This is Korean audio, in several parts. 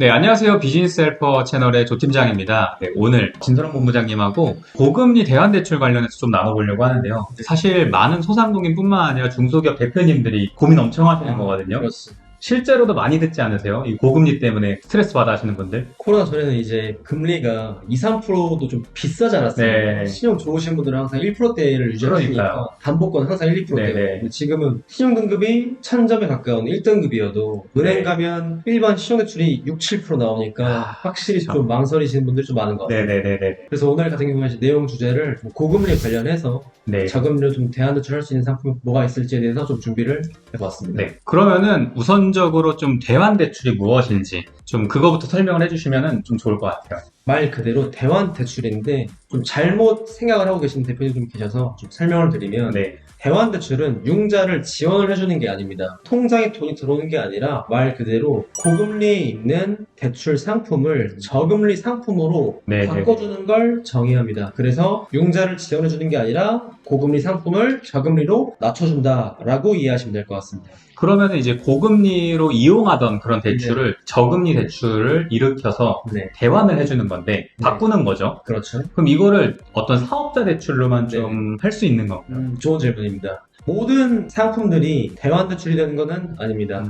네, 안녕하세요. 비즈니스 헬퍼 채널의 조팀장입니다. 네, 오늘 진선홍 본부장님하고 고금리 대환대출 관련해서 좀 나눠보려고 하는데요. 사실 많은 소상공인뿐만 아니라 중소기업 대표님들이 고민 엄청 하시는 거거든요. 그렇습니다. 실제로도 많이 듣지 않으세요? 이 고금리 때문에 스트레스 받아 하시는 분들? 코로나 전에는 이제 금리가 2, 3%도 좀 비싸지 않았습니까? 네. 신용 좋으신 분들은 항상 1%대를 유지하시니까 그러니까요. 담보권 항상 1, 2%대고 네네. 근데 지금은 신용등급이 1000점에 가까운 1등급이어도 은행 네. 가면 일반 신용대출이 6, 7% 나오니까 확실히 그렇죠. 좀 망설이시는 분들이 좀 많은 것 같아요. 네네네네. 그래서 오늘 같은 경우에 이제 내용 주제를 고금리 관련해서 네. 저금리로 좀 대안대출 할 수 있는 상품이 뭐가 있을지에 대해서 좀 준비를 해봤습니다. 네. 그러면은 우선적으로 좀 대환대출이 무엇인지 좀 그거부터 설명을 해주시면 좀 좋을 것 같아요. 말 그대로 대환대출인데 좀 잘못 생각을 하고 계신 대표님 좀 계셔서 좀 설명을 드리면 네. 대환대출은 융자를 지원을 해주는 게 아닙니다. 통장에 돈이 들어오는 게 아니라 말 그대로 고금리에 있는 대출 상품을 저금리 상품으로 네, 바꿔주는 걸 정의합니다. 그래서 융자를 지원해주는 게 아니라 고금리 상품을 저금리로 낮춰준다라고 이해하시면 될 것 같습니다. 그러면 이제 고금리로 이용하던 그런 대출을 저금리 대출을 일으켜서 네, 대환을 해주는 건데 바꾸는 거죠. 그렇죠. 그럼 이거를 어떤 사업자 대출로만 네. 좀 할 수 있는 건가요? 좋은 질문입니다. 모든 상품들이 대환대출이 되는 것은 아닙니다.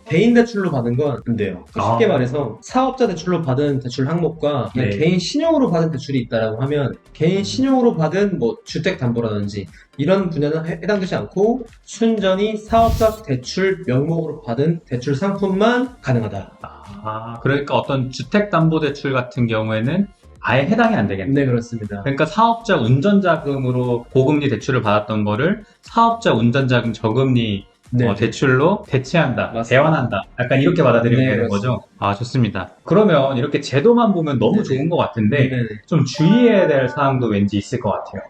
개인 대출로 받은 건 안 돼요. 쉽게 아. 말해서 사업자 대출로 받은 대출 항목과 그냥 네. 개인 신용으로 받은 대출이 있다라고 하면 개인 신용으로 받은 뭐 주택담보라든지 이런 분야는 해당되지 않고 순전히 사업자 대출 명목으로 받은 대출 상품만 가능하다. 그러니까 어떤 주택담보대출 같은 경우에는 아예 해당이 안 되겠네요. 네, 그렇습니다. 그러니까 사업자 운전자금으로 고금리 대출을 받았던 거를 사업자 운전자금 저금리 네. 대출로 대체한다, 맞습니다. 대환한다. 약간 이렇게 받아들이면 네, 되는 그렇습니다. 거죠? 아, 좋습니다. 그러면 이렇게 제도만 보면 너무 네네. 좋은 것 같은데 네네. 좀 주의해야 될 사항도 왠지 있을 것 같아요.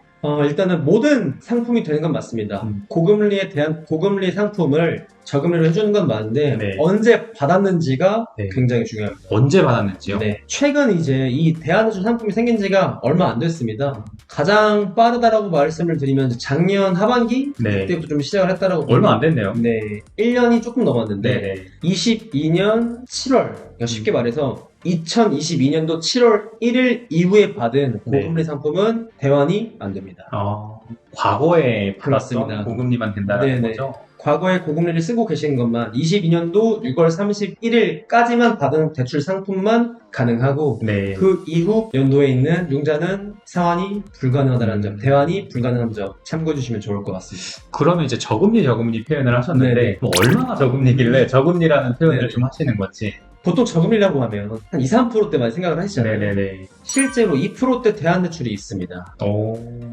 일단은 모든 상품이 되는 건 맞습니다. 고금리에 대한 고금리 상품을 저금리로 해주는 건 맞는데 네. 언제 받았는지가 네. 굉장히 중요합니다. 언제 받았는지요? 네. 최근 이제 이 대안대출 상품이 생긴 지가 얼마 안 됐습니다. 가장 빠르다라고 말씀을 드리면 작년 하반기 네. 그때부터 좀 시작을 했다라고 얼마 안 됐네요. 네. 1년이 조금 넘었는데 네. 22년 7월 그러니까 쉽게 말해서 2022년도 7월 1일 이후에 받은 고금리 네. 상품은 대환이 안 됩니다. 과거에 그렇습니다. 받았던 고금리만 된다는 네네. 거죠? 과거에 고금리를 쓰고 계신 것만 22년도 6월 31일까지만 받은 대출 상품만 가능하고 네. 그 이후 연도에 있는 융자는 상환이 불가능하다는 점, 대환이 불가능한 점 참고해 주시면 좋을 것 같습니다. 그러면 이제 저금리 표현을 하셨는데 네네. 뭐 얼마나 저금리길래 저금리라는 표현을 네네. 좀 하시는 건지. 보통 저금리라고 하면 한 2, 3%대만 생각을 하시잖아요. 네네네. 실제로 2%대 대환대출이 있습니다.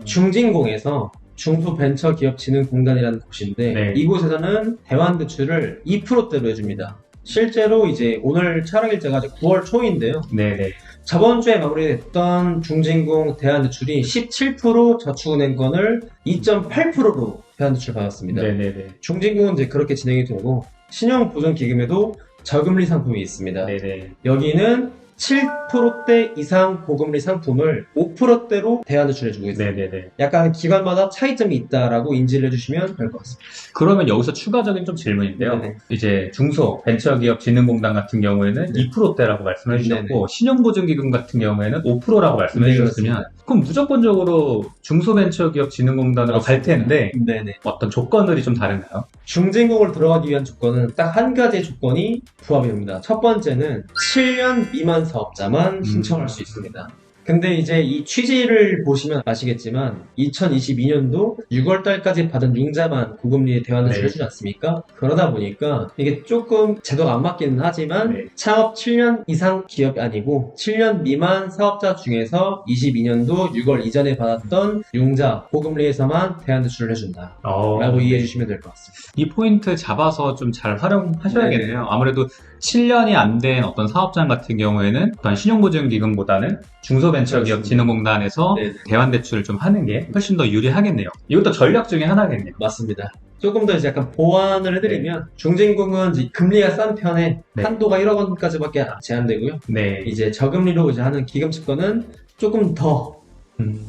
중진공에서 중소벤처기업진흥공단이라는 곳인데 네. 이곳에서는 대환대출을 2%대로 해줍니다. 실제로 이제 오늘 촬영일자가 9월 초인데요. 네네. 저번 주에 마무리됐던 중진공 대환대출이 17% 저축은행권을 2.8%로 대환대출 받았습니다. 네네네. 중진공은 이제 그렇게 진행이 되고 신용보증기금에도 저금리 상품이 있습니다. 네네. 여기는 7%대 이상 고금리 상품을 5%대로 대환대출해주고 있습니다. 네네네. 약간 기관마다 차이점이 있다라고 인지를 해주시면 될 것 같습니다. 그러면 여기서 추가적인 좀 질문인데요. 네네. 이제 중소 벤처기업진흥공단 같은 경우에는 네. 2%대라고 말씀해 주셨고 네네. 신용보증기금 같은 경우에는 5%라고 말씀해 네, 주셨으면 그럼 무조건적으로 중소벤처기업진흥공단으로 갈 텐데 네네. 어떤 조건들이 좀 다른가요? 중진공을 들어가기 위한 조건은 딱 한 가지 조건이 부합이 됩니다. 첫 번째는 7년 미만 사업자만 신청할 수 있습니다. 근데 이제 이 취지를 보시면 아시겠지만 2022년도 6월 달까지 받은 융자만 고금리에 대환대출 네. 해주지 않습니까? 그러다 보니까 이게 조금 제도가 안 맞기는 하지만 네. 창업 7년 이상 기업이 아니고 7년 미만 사업자 중에서 22년도 6월 이전에 받았던 융자 고금리에서만 대환대출을 해준다 라고 이해해 주시면 될 것 같습니다. 이 포인트 잡아서 좀 잘 활용하셔야겠네요. 아무래도 7년이 안 된 어떤 사업장 같은 경우에는 어떤 신용보증기금보다는 중소벤처기업진흥공단에서 네네. 대환대출을 좀 하는 게 훨씬 더 유리하겠네요. 이것도 전략 중에 하나겠네요. 맞습니다. 조금 더 이제 약간 보완을 해드리면 중진공은 이제 금리가 싼 편에 네. 한도가 1억 원까지밖에 제한되고요. 네. 이제 저금리로 이제 하는 기금 채권은 조금 더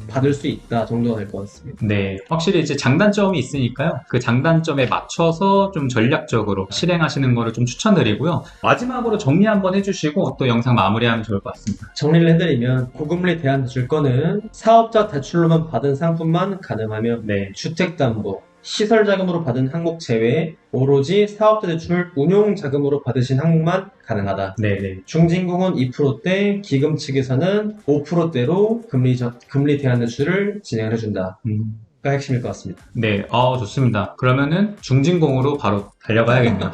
받을 수 있다 정도가 될 것 같습니다. 네, 확실히 이제 장단점이 있으니까요. 그 장단점에 맞춰서 좀 전략적으로 실행하시는 거를 좀 추천드리고요. 마지막으로 정리 한번 해주시고 또 영상 마무리하면 좋을 것 같습니다. 정리를 해드리면 고금리 대환대출권은 사업자 대출로만 받은 상품만 가능하며 네, 주택담보, 시설자금으로 받은 항목 제외 오로지 사업자 대출 운용자금으로 받으신 항목만 가능하다. 네, 네. 중진공은 2%대, 기금 측에서는 5%대로 금리 대환대출을 진행을 해준다. 가 핵심일 것 같습니다. 네, 좋습니다. 그러면은 중진공으로 바로 달려가야겠네요.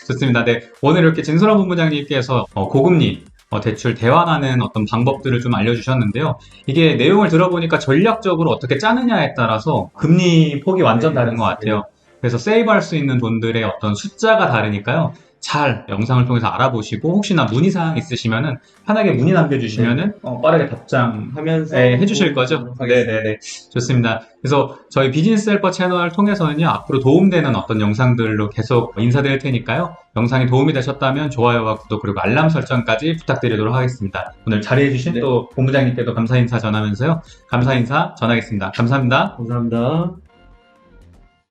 좋습니다. 네, 오늘 이렇게 진솔한 본부장님께서 고금리 대출 대환하는 어떤 방법들을 좀 알려주셨는데요. 이게 내용을 들어보니까 전략적으로 어떻게 짜느냐에 따라서 금리 폭이 완전 네, 다른 것 같아요. 그래서 세이브할 수 있는 돈들의 어떤 숫자가 다르니까요. 잘 영상을 통해서 알아보시고 혹시나 문의사항 있으시면은 편하게 문의 남겨주시면은 빠르게 답장하면서 해주실 거죠? 네네네. 좋습니다. 그래서 저희 비즈니스 헬퍼 채널 통해서는요, 앞으로 도움되는 어떤 영상들로 계속 인사드릴 테니까요. 영상이 도움이 되셨다면 좋아요와 구독 그리고 알람 설정까지 부탁드리도록 하겠습니다. 오늘 자리해주신 또 본부장님께도 감사 인사 전하면서요. 감사 인사 전하겠습니다. 감사합니다. 감사합니다.